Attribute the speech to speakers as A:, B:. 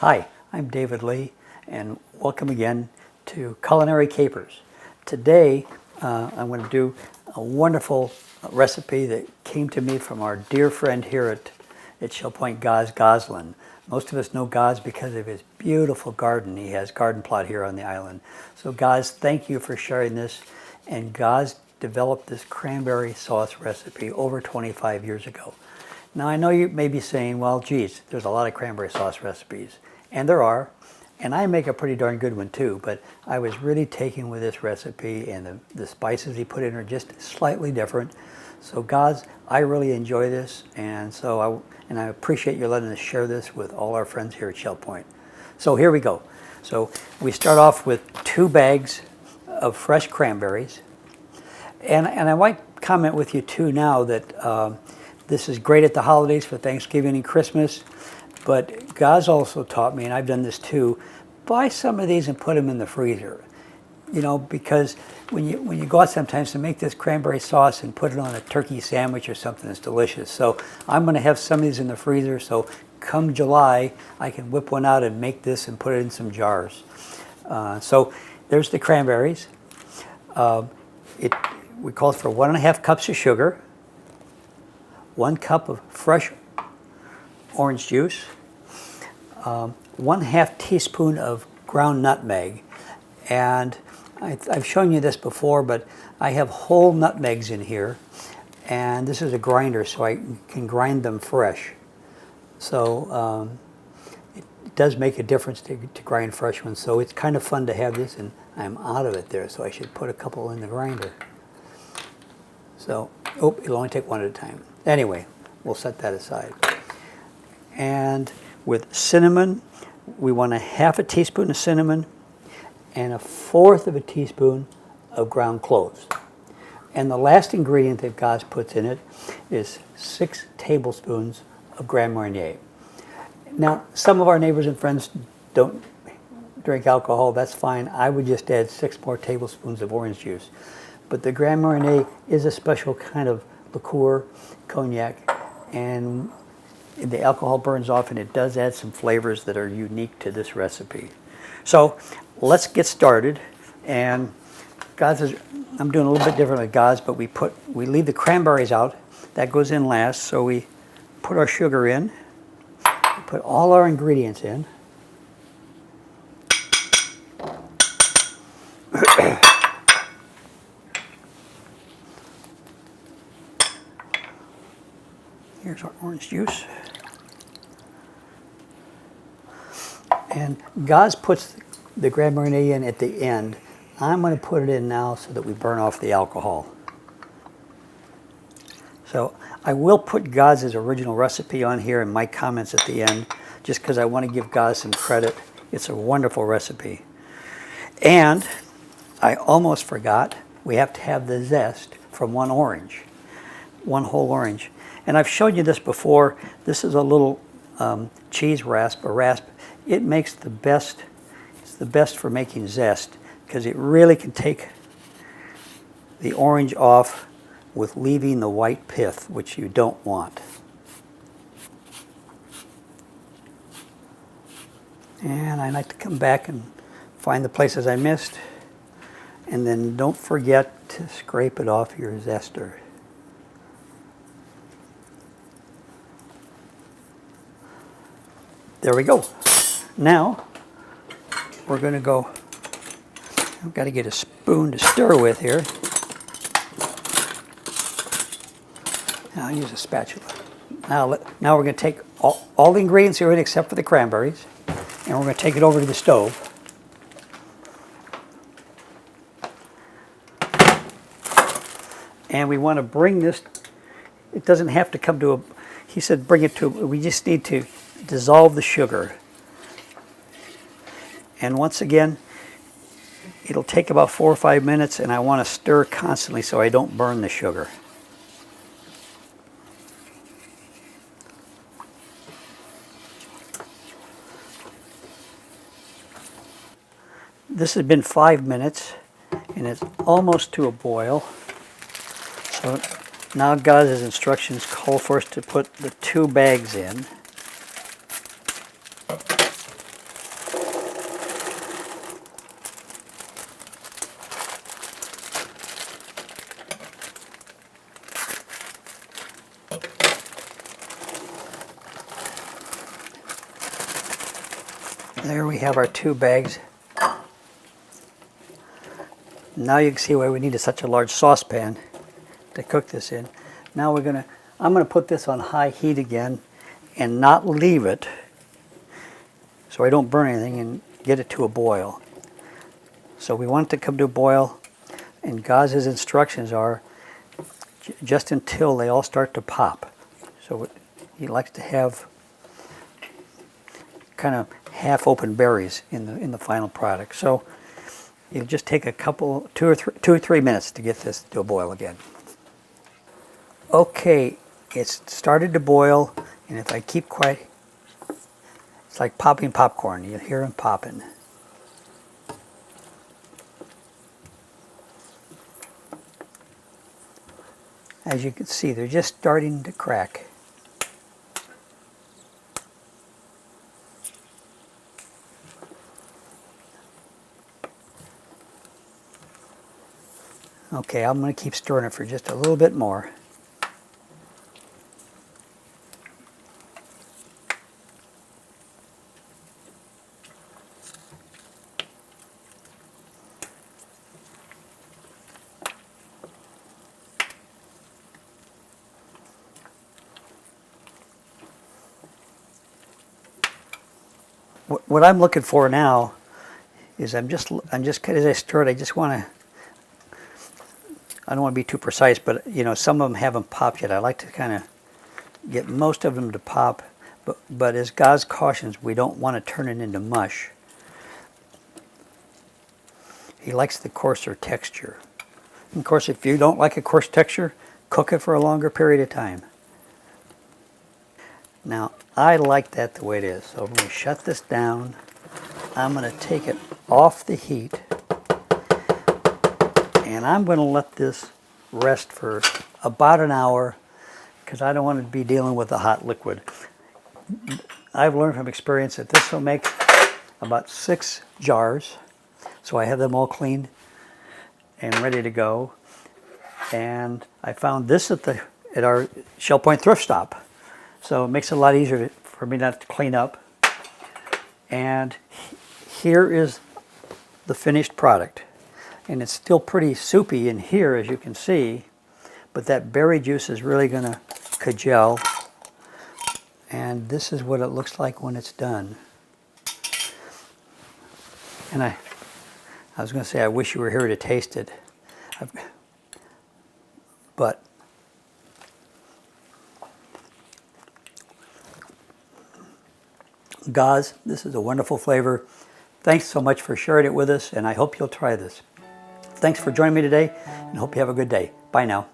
A: Hi, I'm David Lee, and welcome again to Culinary Capers. Today, I'm going to do a wonderful recipe that came to me from our dear friend here at Shell Point, Gaz Goslin. Most of us know Gaz because of his beautiful garden. He has garden plot here on the island. So Gaz, thank you for sharing this. And Gaz developed this cranberry sauce recipe over 25 years ago. Now I know you may be saying, well, geez, there's a lot of cranberry sauce recipes. And there are, and I make a pretty darn good one too, but I was really taken with this recipe, and the spices he put in are just slightly different. So Gaz, I really enjoy this, and I appreciate you letting us share this with all our friends here at Shell Point. So here we go. So we start off with 2 bags of fresh cranberries. And I might comment with you too now that this is great at the holidays for Thanksgiving and Christmas, but Gaz also taught me, and I've done this too, buy some of these and put them in the freezer. You know, because when you go out sometimes to make this cranberry sauce and put it on a turkey sandwich or something, it's delicious. So I'm going to have some of these in the freezer, so come July, I can whip one out and make this and put it in some jars. So there's the cranberries. We called for 1.5 cups of sugar, 1 cup of fresh orange juice, 1/2 teaspoon of ground nutmeg. And I've shown you this before, but I have whole nutmegs in here. And this is a grinder, so I can grind them fresh. So it does make a difference to grind fresh ones. So it's kind of fun to have this, and I'm out of it there, so I should put a couple in the grinder. So, it'll only take one at a time. Anyway, we'll set that aside. And with cinnamon, we want 1/2 teaspoon of cinnamon and 1/4 teaspoon of ground cloves. And the last ingredient that Gaz puts in it is 6 tablespoons of Grand Marnier. Now, some of our neighbors and friends don't drink alcohol. That's fine. I would just add 6 more tablespoons of orange juice. But the Grand Marnier is a special kind of liqueur, cognac, and the alcohol burns off, and it does add some flavors that are unique to this recipe. So let's get started. And I'm doing a little bit different with Gaz, but we leave the cranberries out. That goes in last. So we put our sugar in, put all our ingredients in. Here's our orange juice. And Gaz puts the Grand Marnier in at the end. I'm going to put it in now so that we burn off the alcohol. So I will put Gaz's original recipe on here in my comments at the end, just because I want to give Gaz some credit. It's a wonderful recipe. And I almost forgot, we have to have the zest from one orange, 1 whole orange. And I've showed you this before. This is a little cheese rasp, a rasp. It makes the best, it's the best for making zest, because it really can take the orange off with leaving the white pith, which you don't want. And I like to come back and find the places I missed. And then don't forget to scrape it off your zester. There we go. Now, we're going to go, I've got to get a spoon to stir with here. I'll use a spatula. Now we're going to take all the ingredients here in except for the cranberries, and we're going to take it over to the stove. And we want to bring this, it doesn't have to come to he said bring it to, we just need to dissolve the sugar. And once again, it'll take about 4 or 5 minutes, and I want to stir constantly so I don't burn the sugar. This has been 5 minutes, and it's almost to a boil. So now Gaz's instructions call for us to put the 2 bags in. There we have our 2 bags. Now you can see why we needed such a large saucepan to cook this in. Now I'm gonna put this on high heat again and not leave it so I don't burn anything and get it to a boil. So we want it to come to a boil, and Gaz's instructions are just until they all start to pop. So he likes to have kind of half-open berries in the final product. So you just take a couple, 2 or 3 minutes to get this to a boil again. Okay, it's started to boil, and if I keep quiet, it's like popping popcorn. You'll hear them popping. As you can see, they're just starting to crack. Okay, I'm going to keep stirring it for just a little bit more. What I'm looking for now is I'm just as I stir it, I just want to, I don't want to be too precise, but you know, some of them haven't popped yet. I like to kind of get most of them to pop, but as Gaz cautions, we don't want to turn it into mush. He likes the coarser texture. And of course, if you don't like a coarse texture, cook it for a longer period of time. Now, I like that the way it is, so I'm going to shut this down. I'm going to take it off the heat, and I'm going to let this rest for about an hour because I don't want to be dealing with the hot liquid. I've learned from experience that this will make about 6 jars, so I have them all cleaned and ready to go. And I found this at our Shell Point thrift stop, so it makes it a lot easier for me not to clean up. And here is the finished product. And it's still pretty soupy in here, as you can see, but that berry juice is really going to cajole. And this is what it looks like when it's done. And I was going to say, I wish you were here to taste it. But Gaz, this is a wonderful flavor. Thanks so much for sharing it with us, and I hope you'll try this. Thanks for joining me today, and hope you have a good day. Bye now.